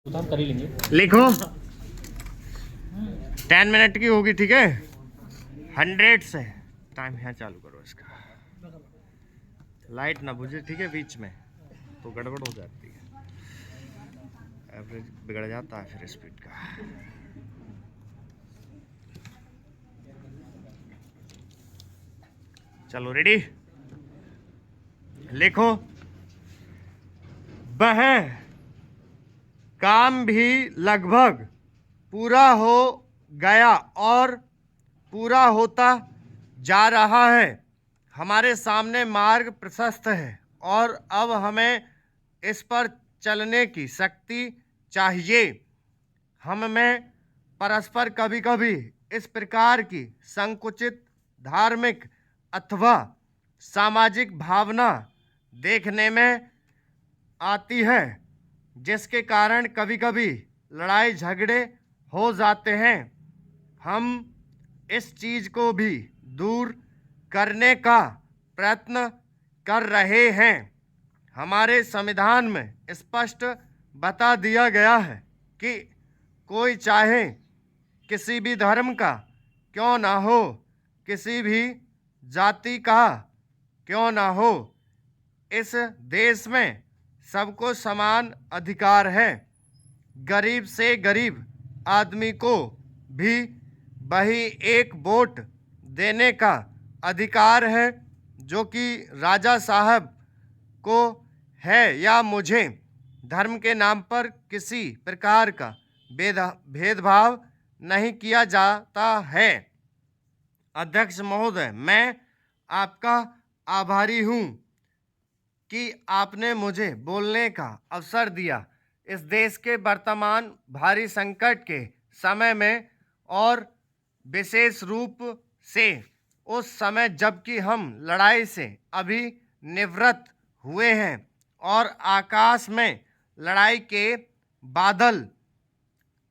तो हम कर ही लेंगे। लिखो 10 मिनट की होगी, ठीक है। 100 से टाइम यहाँ चालू करो इसका। लाइट ना बुझे, ठीक है, बीच में तो गड़बड़ हो जाती है, एवरेज बिगड़ जाता है फिर स्पीड का। चलो रेडी, लिखो। वह काम भी लगभग पूरा हो गया और पूरा होता जा रहा है। हमारे सामने मार्ग प्रशस्त है और अब हमें इस पर चलने की शक्ति चाहिए। हम में परस्पर कभी कभी इस प्रकार की संकुचित धार्मिक अथवा सामाजिक भावना देखने में आती है, जिसके कारण कभी कभी लड़ाई झगड़े हो जाते हैं। हम इस चीज़ को भी दूर करने का प्रयत्न कर रहे हैं। हमारे संविधान में स्पष्ट बता दिया गया है कि कोई चाहे किसी भी धर्म का क्यों ना हो, किसी भी जाति का क्यों ना हो, इस देश में सबको समान अधिकार है। गरीब से गरीब आदमी को भी वही एक वोट देने का अधिकार है जो कि राजा साहब को है, या मुझे धर्म के नाम पर किसी प्रकार का भेदभाव नहीं किया जाता है। अध्यक्ष महोदय, मैं आपका आभारी हूँ कि आपने मुझे बोलने का अवसर दिया। इस देश के वर्तमान भारी संकट के समय में, और विशेष रूप से उस समय जबकि हम लड़ाई से अभी निवृत्त हुए हैं और आकाश में लड़ाई के बादल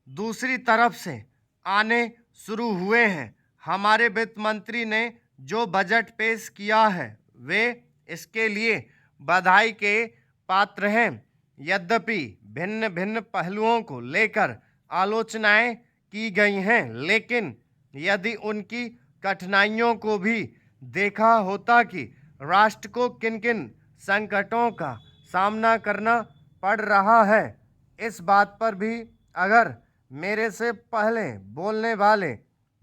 दूसरी तरफ से आने शुरू हुए हैं, हमारे वित्त मंत्री ने जो बजट पेश किया है वे इसके लिए बधाई के पात्र हैं। यद्यपि भिन्न भिन्न पहलुओं को लेकर आलोचनाएं की गई हैं, लेकिन यदि उनकी कठिनाइयों को भी देखा होता कि राष्ट्र को किन किन संकटों का सामना करना पड़ रहा है, इस बात पर भी अगर मेरे से पहले बोलने वाले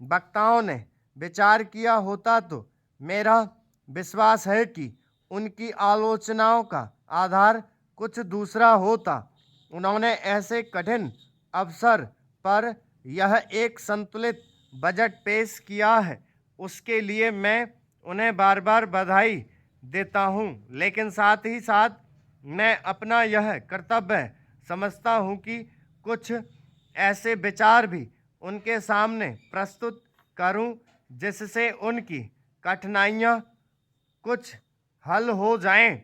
वक्ताओं ने विचार किया होता तो मेरा विश्वास है कि उनकी आलोचनाओं का आधार कुछ दूसरा होता। उन्होंने ऐसे कठिन अवसर पर यह एक संतुलित बजट पेश किया है, उसके लिए मैं उन्हें बार बार बधाई देता हूं, लेकिन साथ ही साथ मैं अपना यह कर्तव्य समझता हूं कि कुछ ऐसे विचार भी उनके सामने प्रस्तुत करूं जिससे उनकी कठिनाइयां कुछ हल हो जाएं।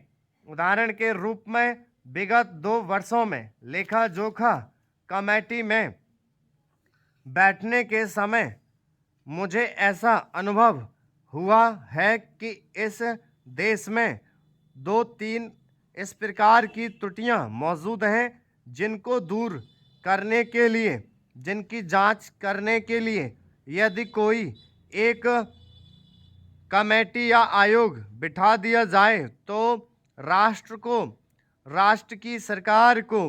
उदाहरण के रूप में विगत 2 वर्षों में लेखा जोखा कमेटी में बैठने के समय मुझे ऐसा अनुभव हुआ है कि इस देश में 2-3 इस प्रकार की त्रुटियां मौजूद हैं जिनको दूर करने के लिए, जिनकी जांच करने के लिए यदि कोई एक कमेटी या आयोग बिठा दिया जाए तो राष्ट्र को, राष्ट्र की सरकार को,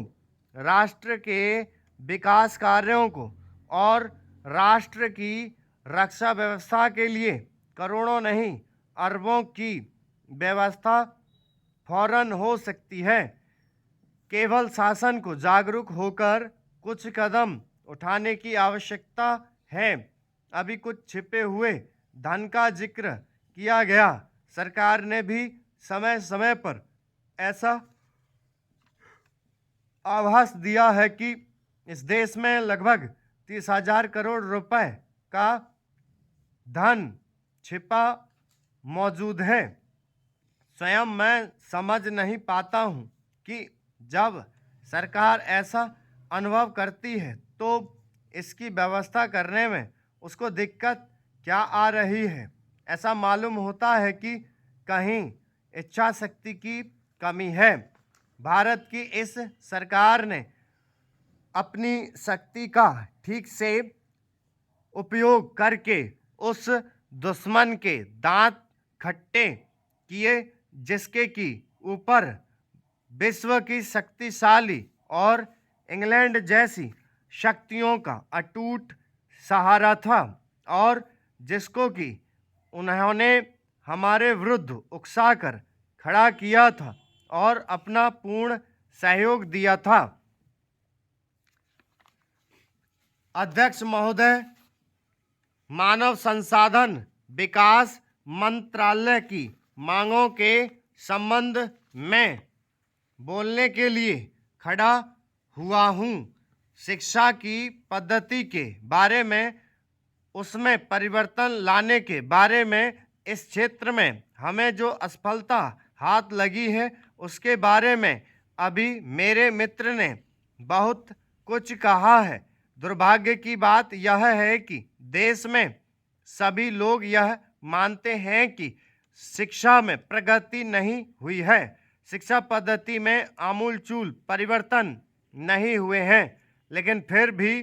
राष्ट्र के विकास कार्यों को और राष्ट्र की रक्षा व्यवस्था के लिए करोड़ों नहीं अरबों की व्यवस्था फौरन हो सकती है। केवल शासन को जागरूक होकर कुछ कदम उठाने की आवश्यकता है। अभी कुछ छिपे हुए धन का जिक्र किया गया। सरकार ने भी समय समय पर ऐसा आभास दिया है कि इस देश में लगभग 30,000 करोड़ रुपए का धन छिपा मौजूद है। स्वयं मैं समझ नहीं पाता हूँ कि जब सरकार ऐसा अनुभव करती है तो इसकी व्यवस्था करने में उसको दिक्कत क्या आ रही है। ऐसा मालूम होता है कि कहीं इच्छा शक्ति की कमी है। भारत की इस सरकार ने अपनी शक्ति का ठीक से उपयोग करके उस दुश्मन के दांत खट्टे किए जिसके की ऊपर विश्व की शक्तिशाली और इंग्लैंड जैसी शक्तियों का अटूट सहारा था और जिसको कि उन्होंने हमारे विरुद्ध उकसाकर खड़ा किया था और अपना पूर्ण सहयोग दिया था। अध्यक्ष महोदय, मानव संसाधन विकास मंत्रालय की मांगों के संबंध में बोलने के लिए खड़ा हुआ हूँ। शिक्षा की पद्धति के बारे में, उसमें परिवर्तन लाने के बारे में, इस क्षेत्र में हमें जो असफलता हाथ लगी है उसके बारे में अभी मेरे मित्र ने बहुत कुछ कहा है। दुर्भाग्य की बात यह है कि देश में सभी लोग यह मानते हैं कि शिक्षा में प्रगति नहीं हुई है, शिक्षा पद्धति में आमूलचूल परिवर्तन नहीं हुए हैं, लेकिन फिर भी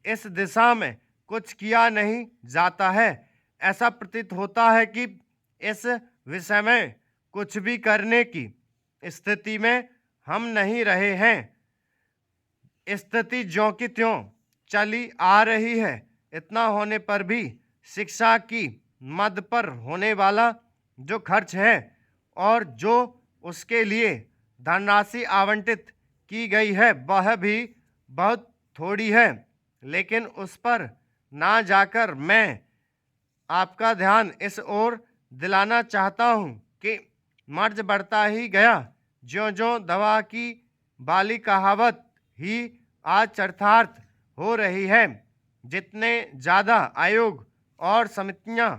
इस दिशा में कुछ किया नहीं जाता है। ऐसा प्रतीत होता है कि इस विषय में कुछ भी करने की स्थिति में हम नहीं रहे हैं। स्थिति ज्यों की त्यों चली आ रही है। इतना होने पर भी शिक्षा की मद पर होने वाला जो खर्च है और जो उसके लिए धनराशि आवंटित की गई है वह भी बहुत थोड़ी है, लेकिन उस पर ना जाकर मैं आपका ध्यान इस ओर दिलाना चाहता हूँ कि मर्ज बढ़ता ही गया, ज्यों-ज्यों दवा की बाली कहावत ही आज चरितार्थ हो रही है। जितने ज़्यादा आयोग और समितियाँ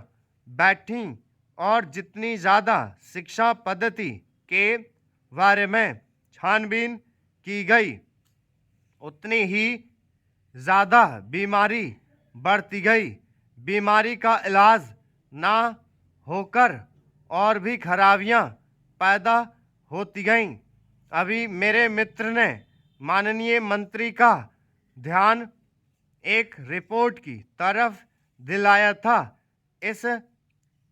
बैठीं और जितनी ज़्यादा शिक्षा पद्धति के बारे में छानबीन की गई, उतनी ही ज़्यादा बीमारी बढ़ती गई। बीमारी का इलाज ना होकर और भी खराबियां पैदा होती गईं। अभी मेरे मित्र ने माननीय मंत्री का ध्यान एक रिपोर्ट की तरफ दिलाया था। इस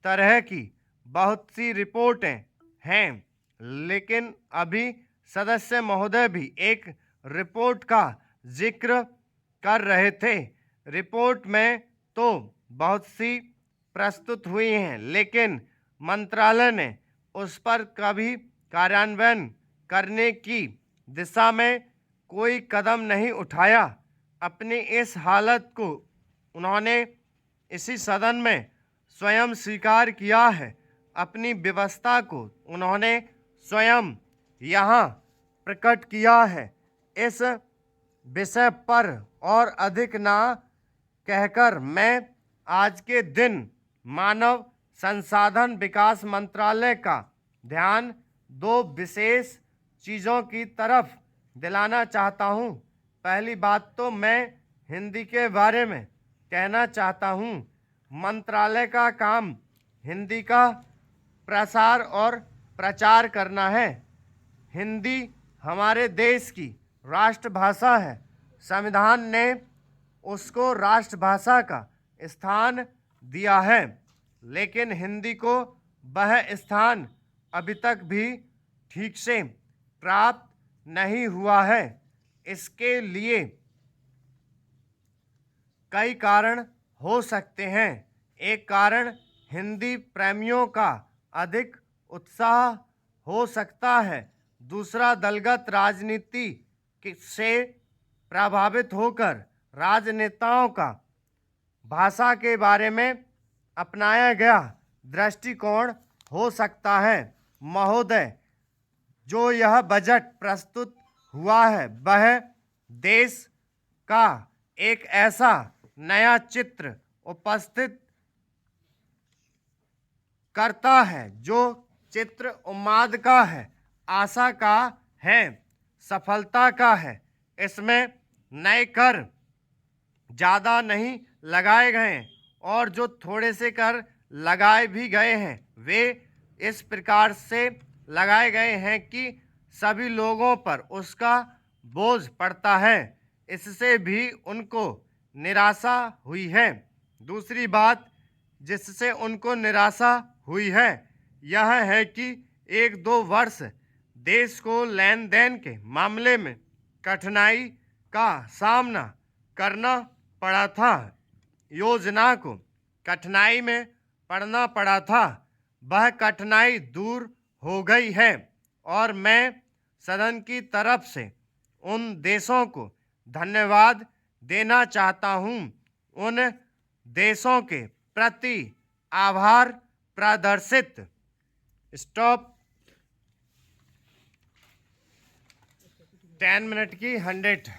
तरह की बहुत सी रिपोर्टें हैं, लेकिन अभी सदस्य महोदय भी एक रिपोर्ट का जिक्र कर रहे थे। रिपोर्ट में तो बहुत सी प्रस्तुत हुई हैं, लेकिन मंत्रालय ने उस पर कभी कार्यान्वयन करने की दिशा में कोई कदम नहीं उठाया। अपनी इस हालत को उन्होंने इसी सदन में स्वयं स्वीकार किया है। अपनी व्यवस्था को उन्होंने स्वयं यहाँ प्रकट किया है। इस विषय पर और अधिक ना कहकर मैं आज के दिन मानव संसाधन विकास मंत्रालय का ध्यान दो विशेष चीज़ों की तरफ दिलाना चाहता हूँ। पहली बात तो मैं हिंदी के बारे में कहना चाहता हूँ। मंत्रालय का काम हिंदी का प्रसार और प्रचार करना है। हिंदी हमारे देश की राष्ट्रभाषा है। संविधान ने उसको राष्ट्रभाषा का स्थान दिया है, लेकिन हिंदी को वह स्थान अभी तक भी ठीक से प्राप्त नहीं हुआ है। इसके लिए कई कारण हो सकते हैं। एक कारण हिंदी प्रेमियों का अधिक उत्साह हो सकता है। दूसरा, दलगत राजनीति से प्रभावित होकर राजनेताओं का भाषा के बारे में अपनाया गया दृष्टिकोण हो सकता है। महोदय, जो यह बजट प्रस्तुत हुआ है वह देश का एक ऐसा नया चित्र उपस्थित करता है जो चित्र उम्मीद का है, आशा का है, सफलता का है। इसमें नए कर ज़्यादा नहीं लगाए गए और जो थोड़े से कर लगाए भी गए हैं वे इस प्रकार से लगाए गए हैं कि सभी लोगों पर उसका बोझ पड़ता है। इससे भी उनको निराशा हुई है। दूसरी बात जिससे उनको निराशा हुई है यह है कि 1-2 वर्ष देश को लेन देन के मामले में कठिनाई का सामना करना पड़ा था। योजना को कठिनाई में पड़ना पड़ा था, वह कठिनाई दूर हो गई है और मैं सदन की तरफ से उन देशों को धन्यवाद देना चाहता हूँ, उन देशों के प्रति आभार प्रदर्शित। स्टॉप। 10 मिनट की 100